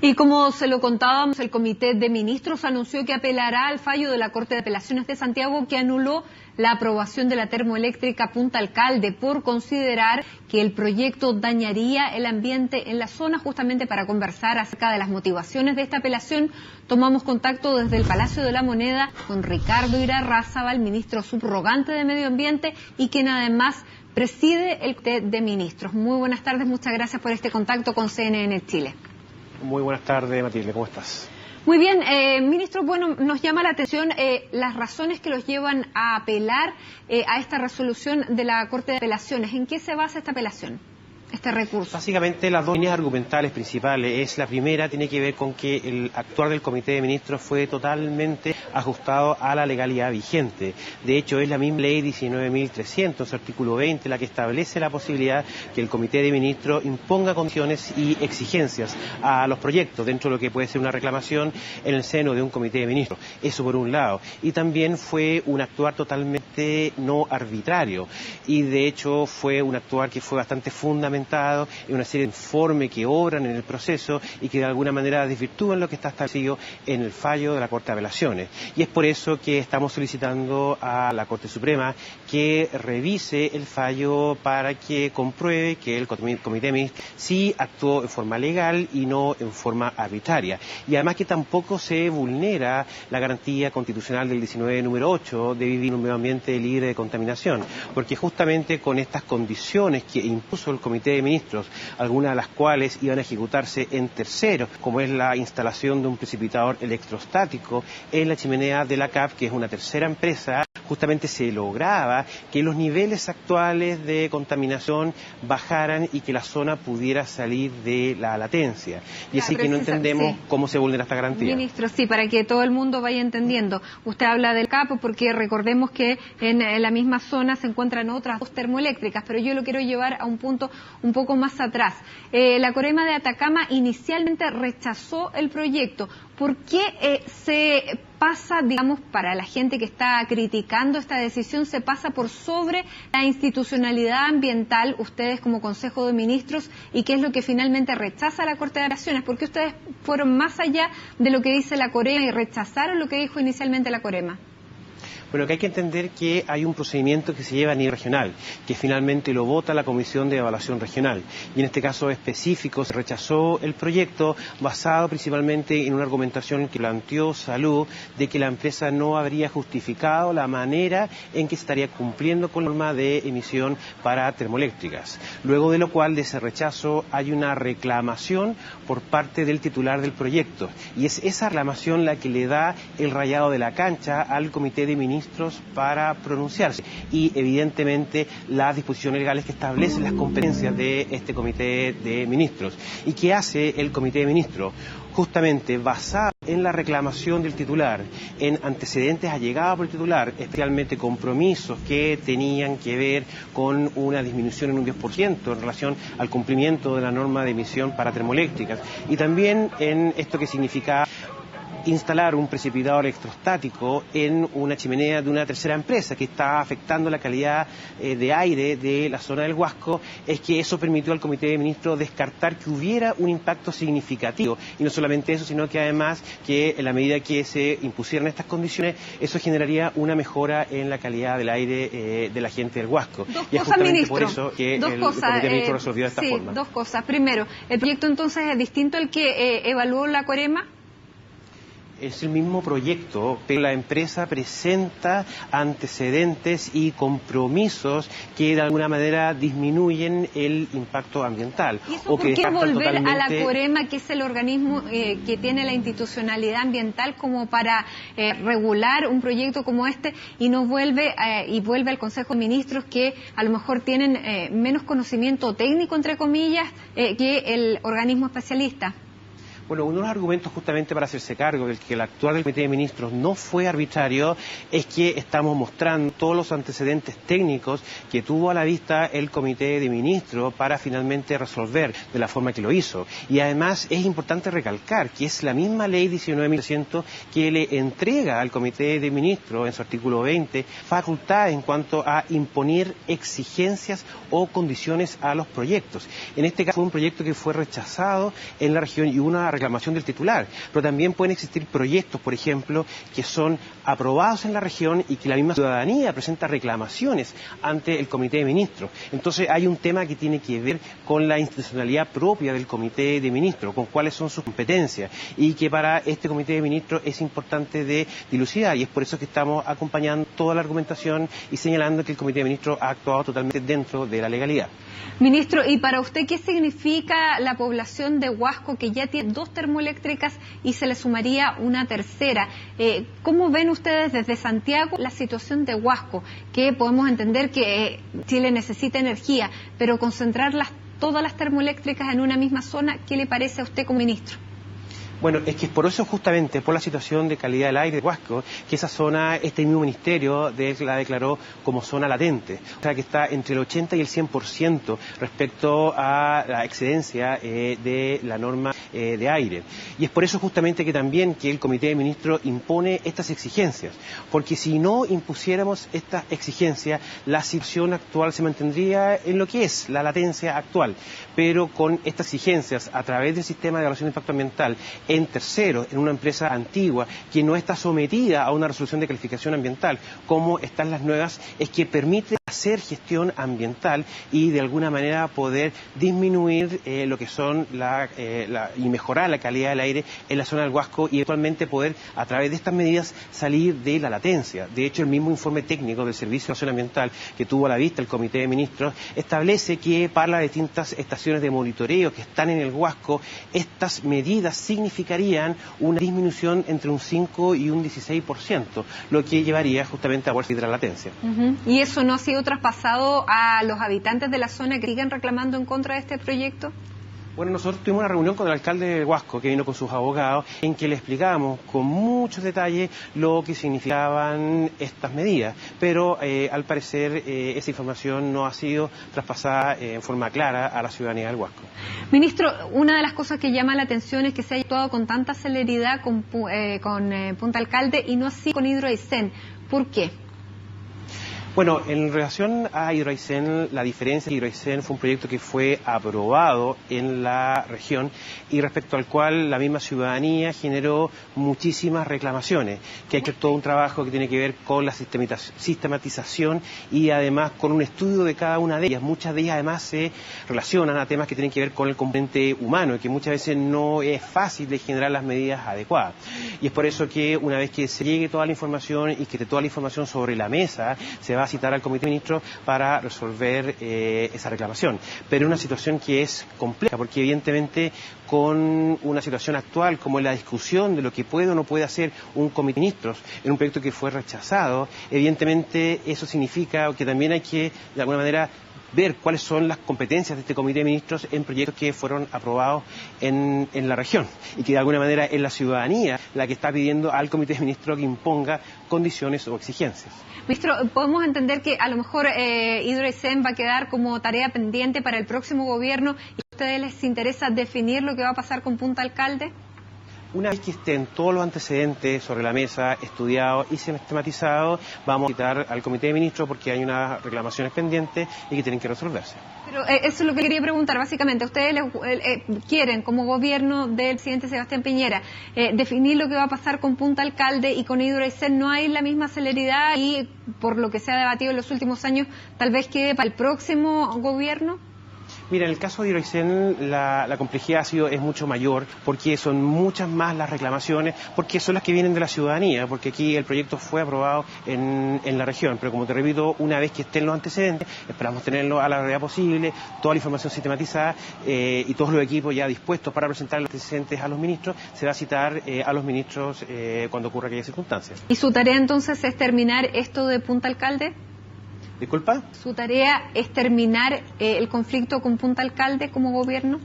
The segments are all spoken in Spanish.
Y como se lo contábamos, el Comité de Ministros anunció que apelará al fallo de la Corte de Apelaciones de Santiago que anuló la aprobación de la termoeléctrica Punta Alcalde por considerar que el proyecto dañaría el ambiente en la zona. Justamente para conversar acerca de las motivaciones de esta apelación, tomamos contacto desde el Palacio de la Moneda con Ricardo Irarrázaval, ministro subrogante de Medio Ambiente y quien además preside el Comité de Ministros. Muy buenas tardes, muchas gracias por este contacto con CNN Chile. Muy buenas tardes, Matilde, ¿cómo estás? Muy bien, ministro, bueno, nos llama la atención las razones que los llevan a apelar a esta resolución de la Corte de Apelaciones. ¿En qué se basa esta apelación, este recurso? Básicamente las dos líneas argumentales principales. La primera tiene que ver con que el actuar del Comité de Ministros fue totalmente ajustado a la legalidad vigente. De hecho, es la misma ley 19.300, artículo 20, la que establece la posibilidad que el Comité de Ministros imponga condiciones y exigencias a los proyectos dentro de lo que puede ser una reclamación en el seno de un Comité de Ministros. Eso por un lado. Y también fue un actuar totalmente no arbitrario. Y de hecho fue un actuar que fue bastante fundamentado en una serie de informes que obran en el proceso y que de alguna manera desvirtúan lo que está establecido en el fallo de la Corte de Apelaciones. Y es por eso que estamos solicitando a la Corte Suprema que revise el fallo para que compruebe que el Comité de Ministros sí actuó en forma legal y no en forma arbitraria. Y además que tampoco se vulnera la garantía constitucional del 19 número 8 de vivir en un medio ambiente libre de contaminación, porque justamente con estas condiciones que impuso el Comité de Ministros, algunas de las cuales iban a ejecutarse en terceros, como es la instalación de un precipitador electrostático en la chimenea de la CAP, que es una tercera empresa, justamente se lograba que los niveles actuales de contaminación bajaran y que la zona pudiera salir de la latencia. Y así que no entendemos cómo se vulnera esta garantía. Ministro, sí, para que todo el mundo vaya entendiendo. Usted habla del CAP porque recordemos que en la misma zona se encuentran otras dos termoeléctricas, pero yo lo quiero llevar a un punto un poco más atrás. La Corema de Atacama inicialmente rechazó el proyecto. ¿Por qué se pasa, digamos, para la gente que está criticando esta decisión, se pasa por sobre la institucionalidad ambiental, ustedes como Consejo de Ministros, y qué es lo que finalmente rechaza la Corte de Apelaciones? ¿Por qué ustedes fueron más allá de lo que dice la Corema y rechazaron lo que dijo inicialmente la Corema? Bueno, que hay que entender que hay un procedimiento que se lleva a nivel regional, que finalmente lo vota la Comisión de Evaluación Regional. Y en este caso específico se rechazó el proyecto basado principalmente en una argumentación que planteó Salud de que la empresa no habría justificado la manera en que se estaría cumpliendo con la norma de emisión para termoeléctricas. Luego de lo cual, de ese rechazo, hay una reclamación por parte del titular del proyecto. Y es esa reclamación la que le da el rayado de la cancha al Comité de Ministros para pronunciarse y evidentemente las disposiciones legales que establecen las competencias de este Comité de Ministros. ¿Y qué hace el Comité de Ministros? Justamente basado en la reclamación del titular, en antecedentes allegados por el titular, especialmente compromisos que tenían que ver con una disminución en un 10% en relación al cumplimiento de la norma de emisión para termoeléctricas, y también en esto que significa instalar un precipitador electrostático en una chimenea de una tercera empresa que está afectando la calidad de aire de la zona del Huasco, es que eso permitió al Comité de Ministros descartar que hubiera un impacto significativo. Y no solamente eso, sino que además que en la medida que se impusieran estas condiciones, eso generaría una mejora en la calidad del aire de la gente del Huasco. Y es justamente por eso que el Comité de Ministros resolvió de esta forma. Dos cosas. Primero, ¿el proyecto entonces es distinto al que evaluó la Corema? Es el mismo proyecto, pero la empresa presenta antecedentes y compromisos que de alguna manera disminuyen el impacto ambiental. ¿Y eso por qué volver a la Corema, que es el organismo que tiene la institucionalidad ambiental como para regular un proyecto como este, y no vuelve y vuelve al Consejo de Ministros, que a lo mejor tienen menos conocimiento técnico, entre comillas, que el organismo especialista? Bueno, uno de los argumentos justamente para hacerse cargo de que el actuar del Comité de Ministros no fue arbitrario es que estamos mostrando todos los antecedentes técnicos que tuvo a la vista el Comité de Ministros para finalmente resolver de la forma que lo hizo. Y además es importante recalcar que es la misma ley 19.300 que le entrega al Comité de Ministros en su artículo 20 facultad en cuanto a imponer exigencias o condiciones a los proyectos. En este caso fue un proyecto que fue rechazado en la región y una reclamación del titular, pero también pueden existir proyectos, por ejemplo, que son aprobados en la región y que la misma ciudadanía presenta reclamaciones ante el Comité de Ministros. Entonces hay un tema que tiene que ver con la institucionalidad propia del Comité de Ministros, con cuáles son sus competencias, y que para este Comité de Ministros es importante de dilucidar, y es por eso que estamos acompañando toda la argumentación y señalando que el Comité de Ministros ha actuado totalmente dentro de la legalidad. Ministro, ¿y para usted qué significa la población de Huasco, que ya tiene 2 termoeléctricas y se le sumaría una tercera? ¿Cómo ven ustedes desde Santiago la situación de Huasco? Que podemos entender que Chile necesita energía, pero concentrarlas todas las termoeléctricas en una misma zona, ¿qué le parece a usted como ministro? Bueno, es que por eso justamente, por la situación de calidad del aire de Huasco, que esa zona, este mismo ministerio la declaró como zona latente, o sea que está entre el 80 y el 100% respecto a la excedencia de la norma de aire. Y es por eso justamente que también que el Comité de Ministros impone estas exigencias, porque si no impusiéramos estas exigencias, la situación actual se mantendría en lo que es la latencia actual, pero con estas exigencias a través del sistema de evaluación de impacto ambiental, en terceros, en una empresa antigua que no está sometida a una resolución de calificación ambiental como están las nuevas, es que permite hacer gestión ambiental y de alguna manera poder disminuir lo que son y mejorar la calidad del aire en la zona del Huasco, y eventualmente poder a través de estas medidas salir de la latencia. De hecho, el mismo informe técnico del Servicio de Evaluación Ambiental que tuvo a la vista el Comité de Ministros establece que para las distintas estaciones de monitoreo que están en el Huasco, estas medidas significarían una disminución entre un 5 y un 16%, lo que llevaría justamente a poder salir de la latencia. ¿Y eso no ha sido traspasado a los habitantes de la zona que siguen reclamando en contra de este proyecto? Bueno, nosotros tuvimos una reunión con el alcalde de Huasco, que vino con sus abogados, en que le explicábamos con muchos detalles lo que significaban estas medidas, pero al parecer esa información no ha sido traspasada en forma clara a la ciudadanía del Huasco. Ministro, una de las cosas que llama la atención es que se haya actuado con tanta celeridad con Punta Alcalde y no así con Hidro Aysén. ¿Por qué? Bueno, en relación a Hidro Aysén, la diferencia de Hidro Aysén fue un proyecto que fue aprobado en la región y respecto al cual la misma ciudadanía generó muchísimas reclamaciones, que ha hecho todo un trabajo que tiene que ver con la sistematización y además con un estudio de cada una de ellas. Muchas de ellas además se relacionan a temas que tienen que ver con el componente humano, que muchas veces no es fácil de generar las medidas adecuadas. Y es por eso que una vez que se llegue toda la información y que esté toda la información sobre la mesa, se va a citar al Comité de Ministros para resolver esa reclamación. Pero es una situación que es compleja, porque evidentemente con una situación actual como la discusión de lo que puede o no puede hacer un Comité de Ministros en un proyecto que fue rechazado, evidentemente eso significa que también hay que, de alguna manera, ver cuáles son las competencias de este Comité de Ministros en proyectos que fueron aprobados en la región, y que de alguna manera es la ciudadanía la que está pidiendo al Comité de Ministros que imponga condiciones o exigencias. Ministro, ¿podemos entender que a lo mejor Hidro Aysén va a quedar como tarea pendiente para el próximo gobierno y a ustedes les interesa definir lo que va a pasar con Punta Alcalde? Una vez que estén todos los antecedentes sobre la mesa, estudiados y sistematizados, vamos a citar al Comité de Ministros porque hay unas reclamaciones pendientes y que tienen que resolverse. Pero eso es lo que quería preguntar, básicamente. Ustedes quieren, como gobierno del presidente Sebastián Piñera, definir lo que va a pasar con Punta Alcalde, y con Hidro Aysén no hay la misma celeridad y, por lo que se ha debatido en los últimos años, tal vez quede para el próximo gobierno. Mira, en el caso de Hidro Aysén la complejidad es mucho mayor, porque son muchas más las reclamaciones, porque son las que vienen de la ciudadanía, porque aquí el proyecto fue aprobado en la región, pero como te repito, una vez que estén los antecedentes, esperamos tenerlo a la brevedad posible, toda la información sistematizada y todos los equipos ya dispuestos para presentar los antecedentes a los ministros. Se va a citar a los ministros cuando ocurra aquella circunstancia. ¿Y su tarea entonces es terminar esto de Punta Alcalde? ¿Disculpa? ¿Su tarea es terminar el conflicto con Punta Alcalde como gobierno?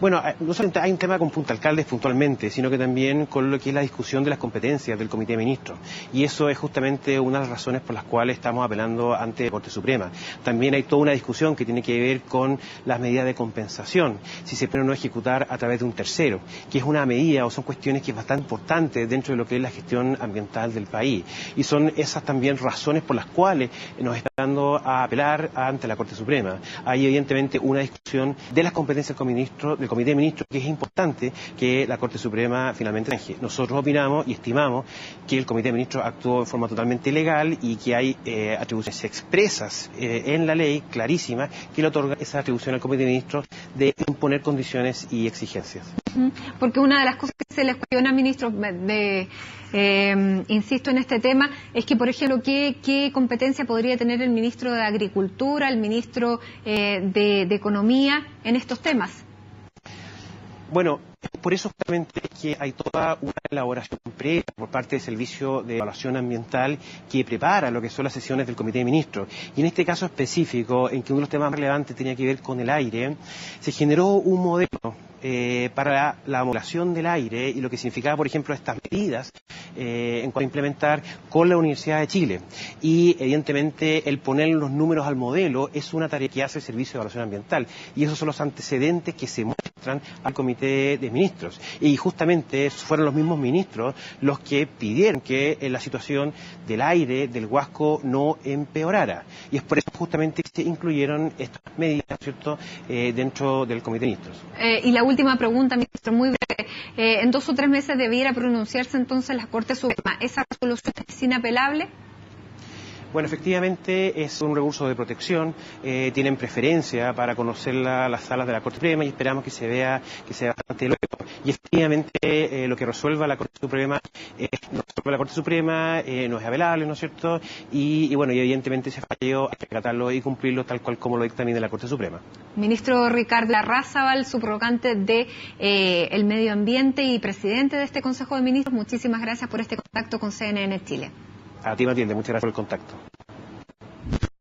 Bueno, no solamente hay un tema con Punta Alcalde puntualmente, sino que también con lo que es la discusión de las competencias del Comité de Ministros. Y eso es justamente una de las razones por las cuales estamos apelando ante la Corte Suprema. También hay toda una discusión que tiene que ver con las medidas de compensación, si se puede o no ejecutar a través de un tercero, que es una medida o son cuestiones que es bastante importante dentro de lo que es la gestión ambiental del país. Y son esas también razones por las cuales nos están dando a apelar ante la Corte Suprema. Hay evidentemente una discusión de las competencias del Comité de Ministros, del Comité de Ministros, que es importante que la Corte Suprema finalmente deje. Nosotros opinamos y estimamos que el Comité de Ministros actuó de forma totalmente legal y que hay atribuciones expresas en la ley, clarísimas, que le otorgan esa atribución al Comité de Ministros de imponer condiciones y exigencias. Porque una de las cosas que se les cuestiona, ministro, insisto en este tema, es que, por ejemplo, ¿qué competencia podría tener el ministro de Agricultura, el ministro de Economía en estos temas? Bueno, por eso justamente es que hay toda una elaboración previa por parte del Servicio de Evaluación Ambiental que prepara lo que son las sesiones del Comité de Ministros. Y en este caso específico, en que uno de los temas más relevantes tenía que ver con el aire, se generó un modelo para la modulación del aire y lo que significaba, por ejemplo, estas medidas en cuanto a implementar con la Universidad de Chile. Y evidentemente el poner los números al modelo es una tarea que hace el Servicio de Evaluación Ambiental. Y esos son los antecedentes que se muestran al Comité de Ministros. Y justamente fueron los mismos ministros los que pidieron que la situación del aire, del Huasco, no empeorara. Y es por eso justamente que se incluyeron estas medidas, ¿cierto?, dentro del Comité de Ministros. Y la última pregunta, ministro, muy breve. En 2 o 3 meses debiera pronunciarse entonces la Corte Suprema. ¿Esa resolución es inapelable? Bueno, efectivamente es un recurso de protección, tienen preferencia para conocer las salas de la Corte Suprema y esperamos que se vea bastante luego. Y efectivamente lo que resuelva la Corte Suprema no es apelable, ¿no es cierto? Y bueno, y evidentemente ese fallo hay que tratarlo y cumplirlo tal cual como lo dictamina la Corte Suprema. Ministro Ricardo Larrázabal, subrogante de el Medio Ambiente y presidente de este Consejo de Ministros, muchísimas gracias por este contacto con CNN Chile. A ti, Matilde, muchas gracias por el contacto.